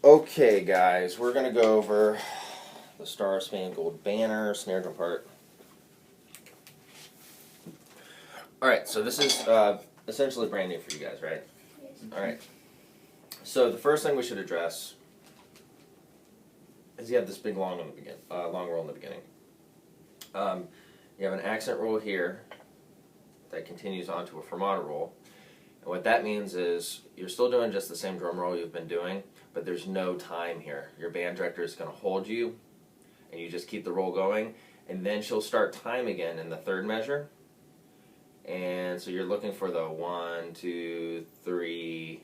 Okay, guys, we're going to go over the Star Spangled Banner snare drum part. Alright, so this is essentially brand new for you guys, right? Yes. Alright. So the first thing we should address is you have this big long roll in the beginning. You have an accent roll here that continues onto a fermata roll. And what that means is you're still doing just the same drum roll you've been doing, but there's no time here. Your band director is going to hold you, and you just keep the roll going, and then she'll start time again in the third measure. And so you're looking for the 1, 2, 3.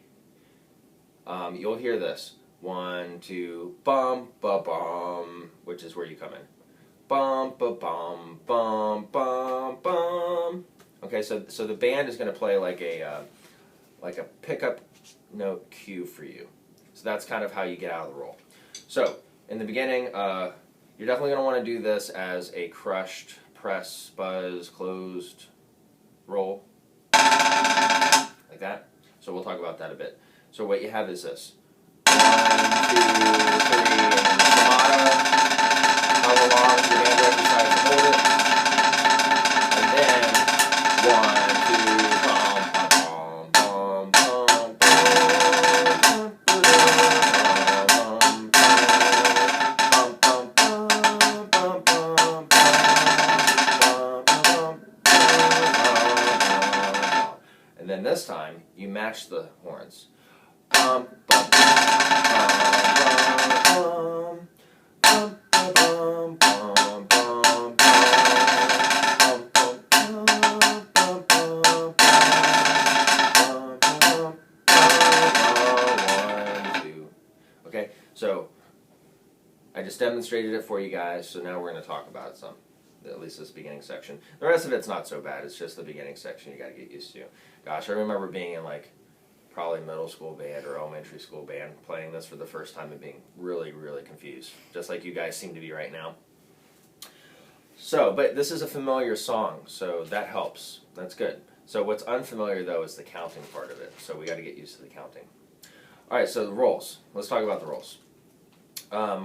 You'll hear this 1, 2, bum, ba bum, which is where you come in. Bum, ba bum, bum, bum, bum. Okay, so the band is going to play like a pickup note cue for you. So that's kind of how you get out of the roll. So in the beginning, you're definitely going to want to do this as a crushed, press, buzz, closed roll, like that. So we'll talk about that a bit. So what you have is this: 1, 2, 3, and then the fermata, however long your band director decides to hold it, and then 1, 2, bum, bum, bum, bum, and then this time you match the horns. Bum, bum, bum, bum, bum, bum, bum, bum, okay, so I just demonstrated it for you guys, so now we're going to talk about some, at least this beginning section. The rest of it's not so bad, it's just the beginning section you got to get used to. Gosh, I remember being in probably middle school band or elementary school band playing this for the first time and being really, really confused, just like you guys seem to be right now. So, but this is a familiar song, so that helps. That's good. So what's unfamiliar, though, is the counting part of it, so we got to get used to the counting. All right, so the rolls. Let's talk about the rolls.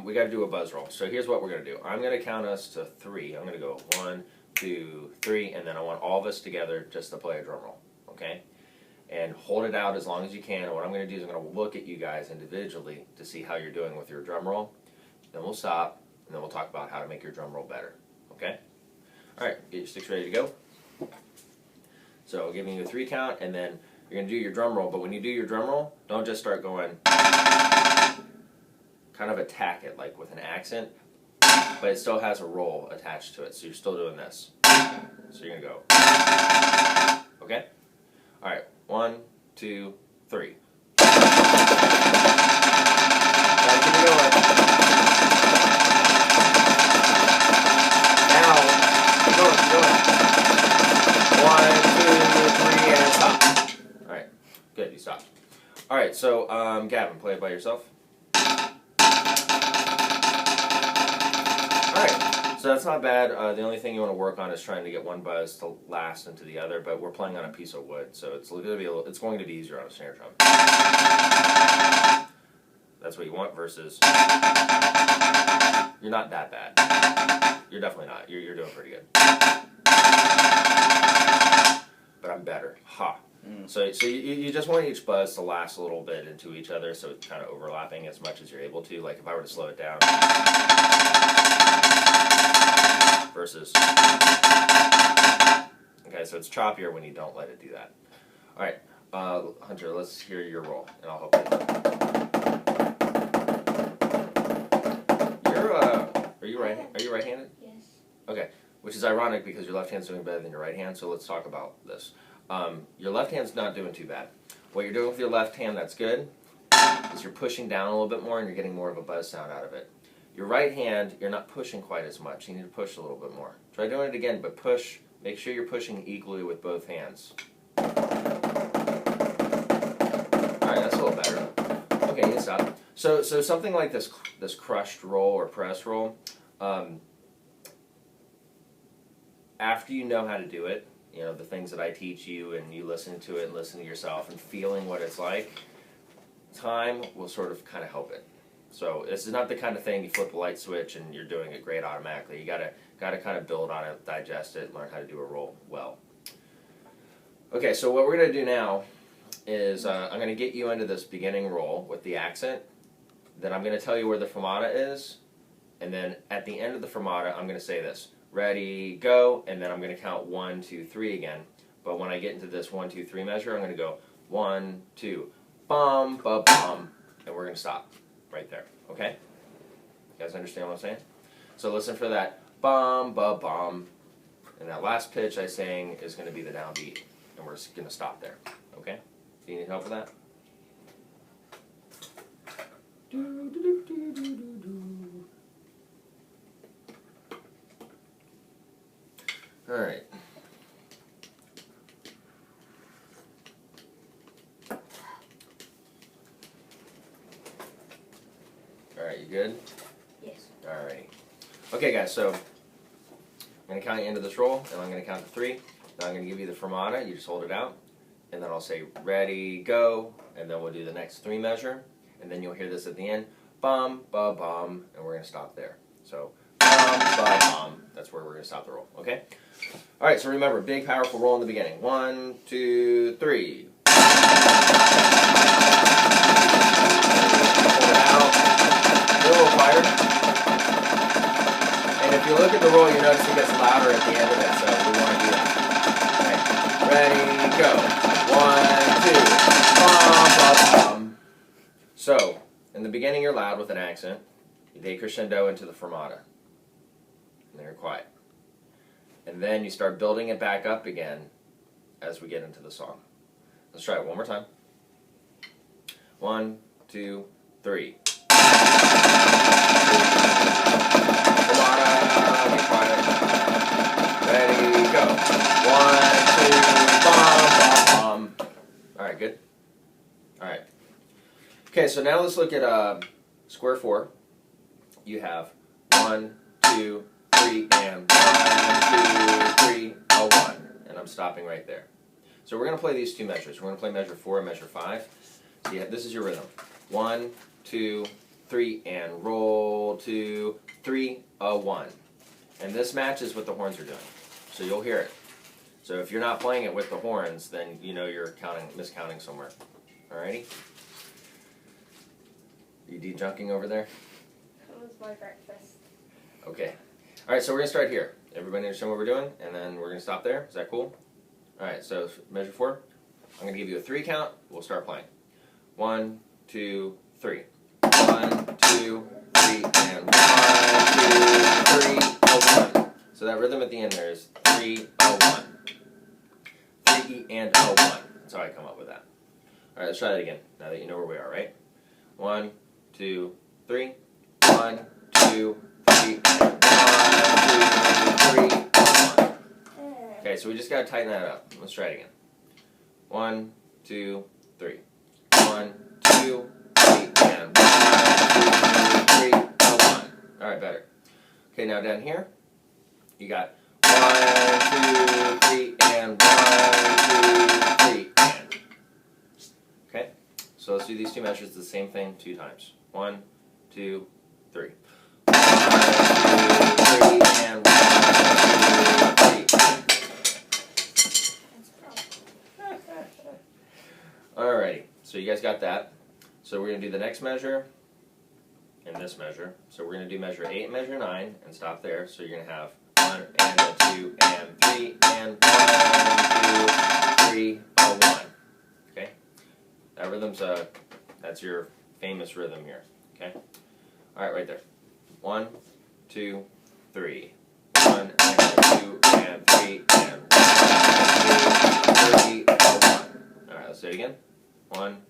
We got to do a buzz roll. So here's what we're going to do. I'm going to count us to 3. I'm going to go 1, 2, 3, and then I want all of us together just to play a drum roll, okay? And hold it out as long as you can. And what I'm going to do is I'm going to look at you guys individually to see how you're doing with your drum roll. Then we'll stop, and then we'll talk about how to make your drum roll better. Okay? All right, get your sticks ready to go. So giving you a 3 count, and then you're going to do your drum roll. But when you do your drum roll, don't just start going. Kind of attack it like with an accent, but it still has a roll attached to it. So you're still doing this. So you're going to go. Okay? All right. 1, 2, 3. Gotta keep it going. Now, keep going, keep going. 1, 2, 3, and stop. All right, good, you stopped. All right, so Gavin, play it by yourself. All right. So that's not bad. The only thing you want to work on is trying to get one buzz to last into the other, but we're playing on a piece of wood, so it's going to be easier on a snare drum. That's what you want versus you're not that bad. You're definitely not. You're doing pretty good. But I'm better. Ha. So you just want each buzz to last a little bit into each other, so it's kind of overlapping as much as you're able to. Like if I were to slow it down. Versus, okay, so it's choppier when you don't let it do that. All right, Hunter, let's hear your roll, and I'll help you. Are you right-handed? Yes. Okay, which is ironic because your left hand's doing better than your right hand. So let's talk about this. Your left hand's not doing too bad. What you're doing with your left hand that's good is you're pushing down a little bit more, and you're getting more of a buzz sound out of it. Your right hand, you're not pushing quite as much. You need to push a little bit more. Try doing it again, but push. Make sure you're pushing equally with both hands. All right, that's a little better. Okay, you can stop. So something like this crushed roll or press roll, after you know how to do it, you know, the things that I teach you and you listen to it and listen to yourself and feeling what it's like, time will sort of kind of help it. So this is not the kind of thing you flip a light switch and you're doing it great automatically. You gotta kind of build on it, digest it, learn how to do a roll well. Okay, so what we're gonna do now is I'm gonna get you into this beginning roll with the accent. Then I'm gonna tell you where the fermata is, and then at the end of the fermata, I'm gonna say this: ready, go, and then I'm gonna count 1, 2, 3 again. But when I get into this 1, 2, 3 measure, I'm gonna go 1, 2, bum, ba, bum, and we're gonna stop right there. Okay? You guys understand what I'm saying? So listen for that bum, ba, bum, and that last pitch I sang is gonna be the downbeat, and we're gonna stop there. Okay? Do you need help with that? All right. All right, you good? Yes. All right. Okay, guys, so I'm going to count you into this roll, and I'm going to count to 3. Then I'm going to give you the fermata. You just hold it out. And then I'll say, ready, go. And then we'll do the next 3 measure. And then you'll hear this at the end. Bum, ba, bum. And we're going to stop there. So, bum, ba, bum. That's where we're going to stop the roll. Okay? All right, so remember, big, powerful roll in the beginning. 1, 2, 3. Hold it out. A little quieter. And if you look at the roll, you notice it gets louder at the end of it, so we want to do that. Okay. Ready, go. 1, 2, bum, bum, bum. So, in the beginning you're loud with an accent. You decrescendo into the fermata. And then you're quiet. And then you start building it back up again as we get into the song. Let's try it one more time. 1, 2, 3. Ready, go. 1, 2, bum, bum, bum. All right, good. All right. Okay, so now let's look at square 4. You have 1, 2, 3, and 1, 2, 3, a 1. And I'm stopping right there. So we're going to play these 2 measures. We're going to play measure 4 and measure 5. So this is your rhythm. 1, 2, 3, and roll 2, 3, a 1. And this matches what the horns are doing. So you'll hear it. So if you're not playing it with the horns, then you know you're miscounting somewhere. Alrighty? You de-junking over there? That was my breakfast. Okay. Alright, so we're going to start here. Everybody understand what we're doing? And then we're going to stop there. Is that cool? Alright, so measure 4. I'm going to give you a 3 count. We'll start playing. 1, 2, 3. 1, 2, 3, and 1, 2, 3, a 1. So that rhythm at the end there is 3, a 1. 3, and a 1. That's how I come up with that. Alright, let's try that again, now that you know where we are, right? 1, 2, 3. 1, 2, 3, and 1, 2, 3, a 1. Okay, so we just got to tighten that up. Let's try it again. 1, 2, 3. 1, 2, 3, and 1, 2, 3, a 1. Alright, better. Okay, now down here, you got 1, 2, 3, and 1, 2, 3, and. Okay, so let's do these 2 measures, the same thing 2 times. 1, 2, 3. 1, 2, 3, and 1, 2, 3. Alrighty, so you guys got that. So we're going to do the next measure and this measure. So we're going to do measure 8 and measure 9 and stop there. So you're going to have 1 and a 2 and 3 and 1, 2, 3, a 1. Okay? That rhythm's that's your famous rhythm here. Okay? Alright, right there. 1, 2, 3. 1 and a 2 and 3 and 1, 2, 3, a 1. Alright, let's do it again. 1,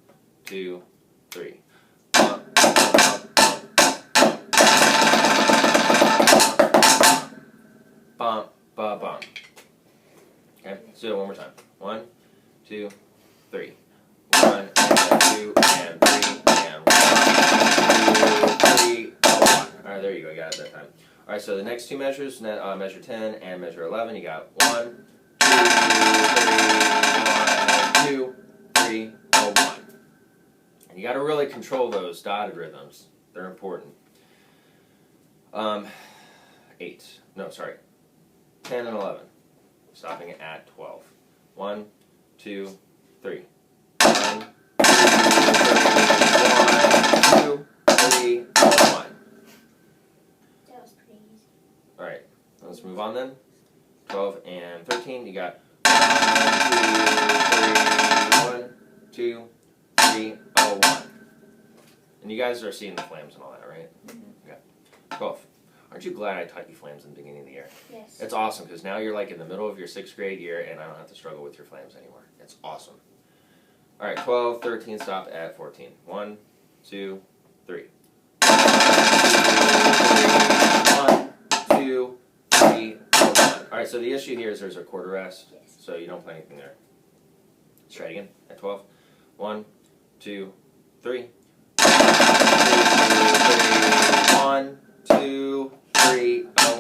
2, 3. Bump, ba, bump. Okay, let's do it one more time. 1, 2, 3. 1 and 2 and 3 and 1, 2, 3, 1. Alright, there you go, you got it that time. Alright, so the next 2 measures, measure 10 and measure 11, you got 1, 2, 3, 1, 2, 3, 1. And you got to really control those dotted rhythms. They're important. 10 and 11. Stopping at 12. 1, 2, 3. 1, 2, 3, 1. That was pretty easy. Alright, let's move on then. 12 and 13. You got 1, 2, 3, 1. And you guys are seeing the flames and all that, right? Mm-hmm. Okay. 12. Aren't you glad I taught you flames in the beginning of the year? Yes. It's awesome because now you're like in the middle of your 6th grade year and I don't have to struggle with your flames anymore. It's awesome. Alright, 12, 13, stop at 14. 1, 2, 3. 1, 2, 3, 1. Alright, so the issue here is there's a quarter rest, Yes. so you don't play anything there. Let's try it again at 12. 1, 2, 3. 1, 2, 3, 1.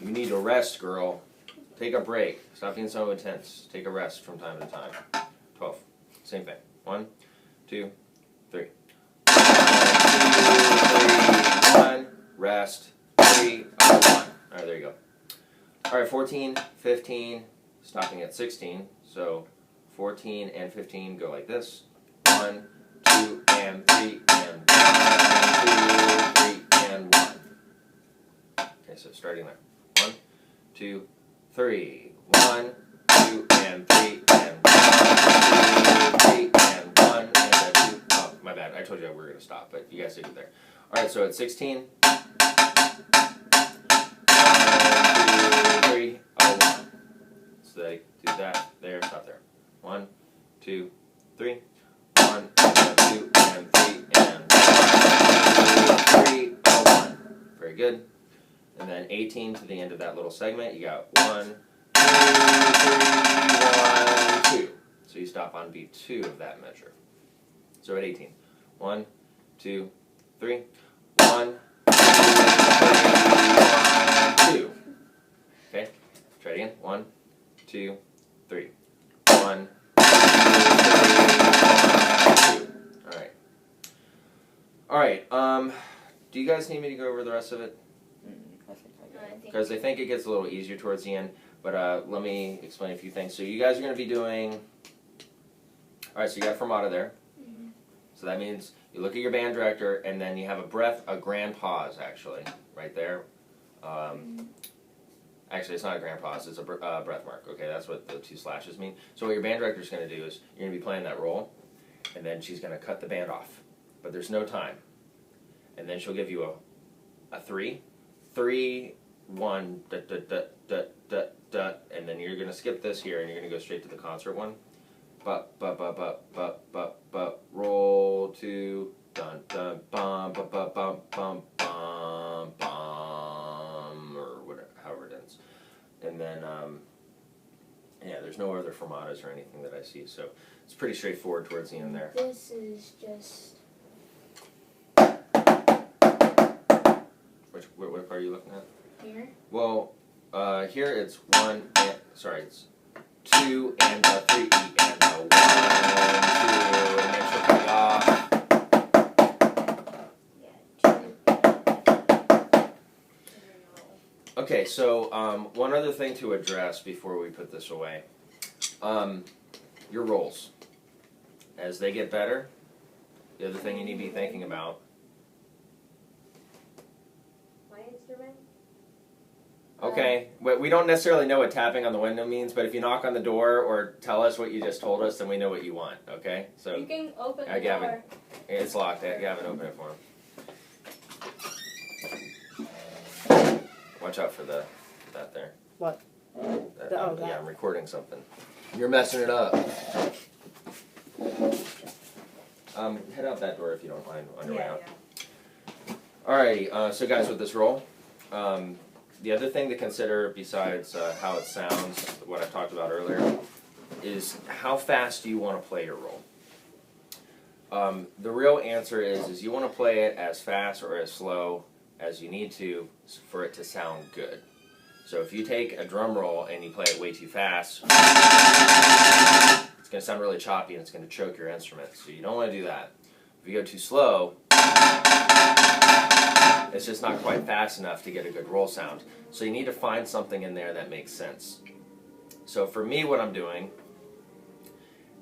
You need to rest, girl. Take a break. Stop being so intense. Take a rest from time to time. 12. Same thing. 1, 2, 3. 1, 2, 3, 1. Rest. 3, 1. Alright, there you go. Alright, 14, 15, stopping at 16. So 14 and 15 go like this. 1, 2, and 3, and 1, 2, 3, and 1. Okay, so starting there. 1, 2, 3. 1, 2, and 3, and 1, 2, 3, and 1, and 2. Oh, my bad. I told you we were going to stop, but you guys did it there. Alright, so at 16. 1, 2, 3, 1. So they do that there, stop there. 1, 2, 3. 1, 2, and 3, and 1, 2, 3, 1. Very good. And then 18 to the end of that little segment, you got 1, 2, 3, 1, 2. So you stop on beat 2 of that measure. So at 18. 1, 2, 3. 1, 2, 3, 1, 2. Okay? Try it again. 1, 2, 3. 1, 2, 3, 1, 2. Alright, do you guys need me to go over the rest of it? I think I No, got I it. think Because I think it gets a little easier towards the end, but let me explain a few things. So you guys are going to be doing, alright, so you got fermata there. Mhm. So that means you look at your band director and then you have a grand pause actually, right there. Actually, it's not a grand pause, it's a breath mark, okay? That's what the 2 slashes mean. So what your band director is going to do is you're going to be playing that roll, and then she's going to cut the band off. But there's no time. And then she'll give you a 3, 3, 1, da, da, da, da, da, da, and then you're going to skip this here and you're going to go straight to the concert one. Roll 2, dun dun bum bum bum bum bum bum bum, or whatever, however it ends. And then yeah, there's no other fermatas or anything that I see, so it's pretty straightforward towards the end there. This is just What part are you looking at? here. Well, here it's 1 and it's 2 and 3 and 1, 2, and then she'll cut it off. Yeah, 2. Okay, so one other thing to address before we put this away. Your rolls. As they get better, the other thing you need to be thinking about. My instrument? Okay, we don't necessarily know what tapping on the window means, but if you knock on the door or tell us what you just told us, then we know what you want, okay? So You can open the Gavin. door. It's locked. Gavin, open it for him. Watch out for that there. What? That, Oh, yeah, that. I'm recording something. You're messing it up. Head out that door if you don't mind on your way out. Alrighty, so guys, with this roll, the other thing to consider besides how it sounds, what I talked about earlier, is how fast do you want to play your roll? The real answer is you want to play it as fast or as slow as you need to for it to sound good. So if you take a drum roll and you play it way too fast, it's going to sound really choppy and it's going to choke your instrument. So you don't want to do that. If you go too slow, It's just not quite fast enough to get a good roll sound. So you need to find something in there that makes sense. So for me, what I'm doing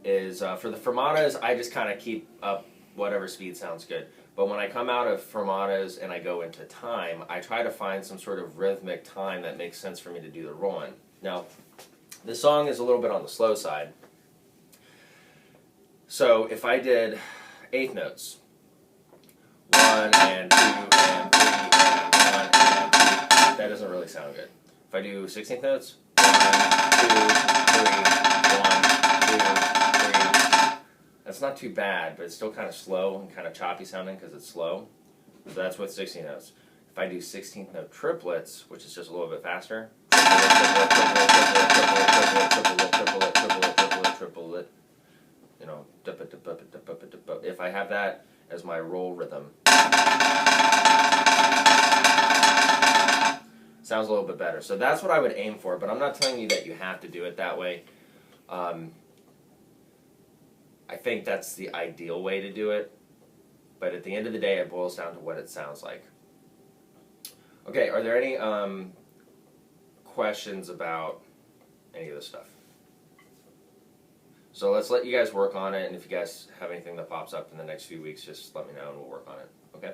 is, for the fermatas, I just kind of keep up whatever speed sounds good. But when I come out of fermatas and I go into time, I try to find some sort of rhythmic time that makes sense for me to do the roll in. Now, this song is a little bit on the slow side. So if I did eighth notes, 1 and 2 and 3 and 1 and 2, that doesn't really sound good. If I do 16th notes, 1, 2, 3, 1, 2, 3, that's not too bad, but it's still kind of slow and kind of choppy sounding because it's slow. So that's with 16 notes. If I do 16th note triplets, which is just a little bit faster, triplet, you know, if I have that as my roll rhythm, sounds a little bit better. So that's what I would aim for, but I'm not telling you that you have to do it that way. I think that's the ideal way to do it, but at the end of the day, it boils down to what it sounds like. Okay, are there any questions about any of this stuff? So let's let you guys work on it, and if you guys have anything that pops up in the next few weeks, just let me know and we'll work on it. Okay?